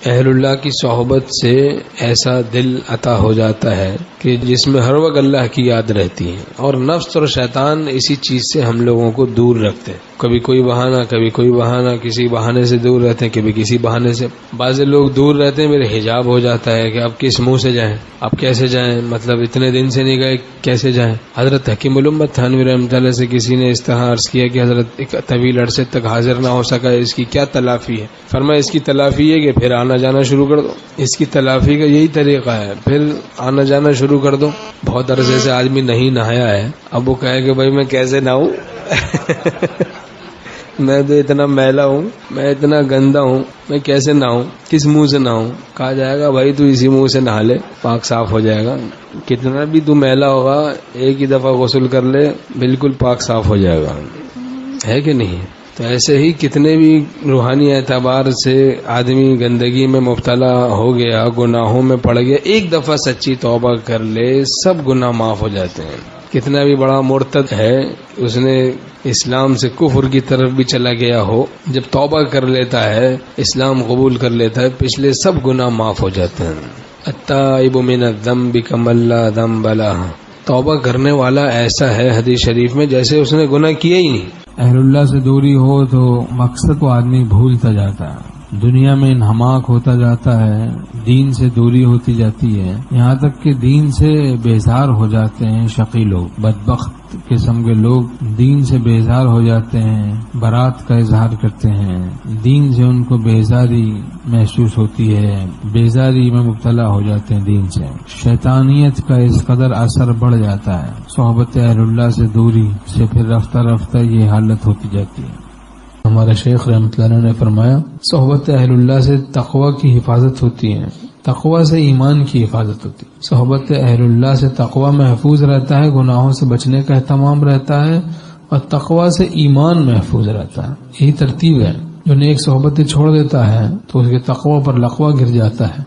اہل اللہ کی صحبت سے ایسا دل عطا ہو جاتا ہے کہ جس میں ہر وقت اللہ کی یاد رہتی ہے، اور نفس اور شیطان اسی چیز سے ہم لوگوں کو دور رکھتے ہیں۔ کبھی کوئی بہانہ، کسی بہانے سے دور رہتے ہیں، کبھی کسی بہانے سے۔ بعض لوگ دور رہتے ہیں، میرے حجاب ہو جاتا ہے کہ اب کس منہ سے جائیں، اب کیسے جائیں، مطلب اتنے دن سے نہیں گئے کیسے جائیں۔ حضرت حکیم الامت تھانوی رحمۃ اللہ سے کسی نے اس طرح عرض کیا کہ حضرت ایک طویل عرصے تک حاضر نہ ہو سکا، اس کی کیا تلافی ہے؟ فرمایا اس کی تلافی ہے کہ پھر آنا جانا شروع کر دو، اس کی تلافی کا یہی طریقہ ہے، پھر آنا جانا شروع کر دو۔ بہت عرصے سے آدمی نہیں نہایا ہے، اب وہ کہے کہ بھائی میں کیسے نہاؤں میں تو اتنا میلا ہوں، میں اتنا گندا ہوں، میں کیسے نہاؤں، کس منہ سے نہاؤں؟ کہا جائے گا بھائی تو اسی منہ سے نہا لے، پاک صاف ہو جائے گا، کتنا بھی تو میلا ہوگا ایک ہی دفعہ غسل کر لے، بالکل پاک صاف ہو جائے گا، ہے کہ نہیں؟ تو ایسے ہی کتنے بھی روحانی اعتبار سے آدمی گندگی میں مبتلا ہو گیا، گناہوں میں پڑ گیا، ایک دفعہ سچی توبہ کر لے، سب گناہ معاف ہو جاتے ہیں۔ کتنا بھی بڑا مرتد ہے، اس نے اسلام سے کفر کی طرف بھی چلا گیا ہو، جب توبہ کر لیتا ہے، اسلام قبول کر لیتا ہے، پچھلے سب گناہ معاف ہو جاتے ہیں۔ التائب من الذنب کمن لا ذنب لہ، توبہ کرنے والا ایسا ہے حدیث شریف میں جیسے اس نے گناہ کیا ہی نہیں۔ اہل اللہ سے دوری ہو تو مقصد کو آدمی بھولتا جاتا ہے، دنیا میں انہماک ہوتا جاتا ہے، دین سے دوری ہوتی جاتی ہے، یہاں تک کہ دین سے بیزار ہو جاتے ہیں۔ شقی لوگ، بدبخت قسم کے لوگ دین سے بیزار ہو جاتے ہیں، برات کا اظہار کرتے ہیں، دین سے ان کو بیزاری محسوس ہوتی ہے، بیزاری میں مبتلا ہو جاتے ہیں دین سے۔ شیطانیت کا اس قدر اثر بڑھ جاتا ہے، صحبت اہل اللہ سے دوری سے پھر رفتہ رفتہ یہ حالت ہوتی جاتی ہے۔ ہمارے شیخ رحمۃ اللہ نے فرمایا صحبت اہل اللہ سے تقوی کی حفاظت ہوتی ہے، تقوی سے ایمان کی حفاظت ہوتی ہے۔ صحبت اہل اللہ سے تقوی محفوظ رہتا ہے، گناہوں سے بچنے کا اہتمام رہتا ہے، اور تقوی سے ایمان محفوظ رہتا ہے۔ یہی ترتیب ہے۔ جو نیک صحبتیں چھوڑ دیتا ہے تو اس کے تقوی پر لقوہ گر جاتا ہے۔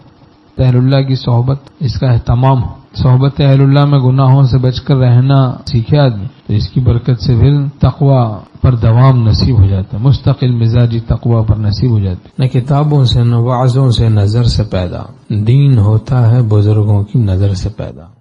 اہل اللہ کی صحبت، اس کا اہتمام ہو۔ صحبت اہل اللہ میں گناہوں سے بچ کر رہنا سیکھے آدمی تو اس کی برکت سے پھر تقوی پر دوام نصیب ہو جاتا ہے، مستقل مزاجی تقوی پر نصیب ہو جاتی ہے۔ نہ کتابوں سے، نہ وعظوں سے، نظر سے پیدا، دین ہوتا ہے بزرگوں کی نظر سے پیدا۔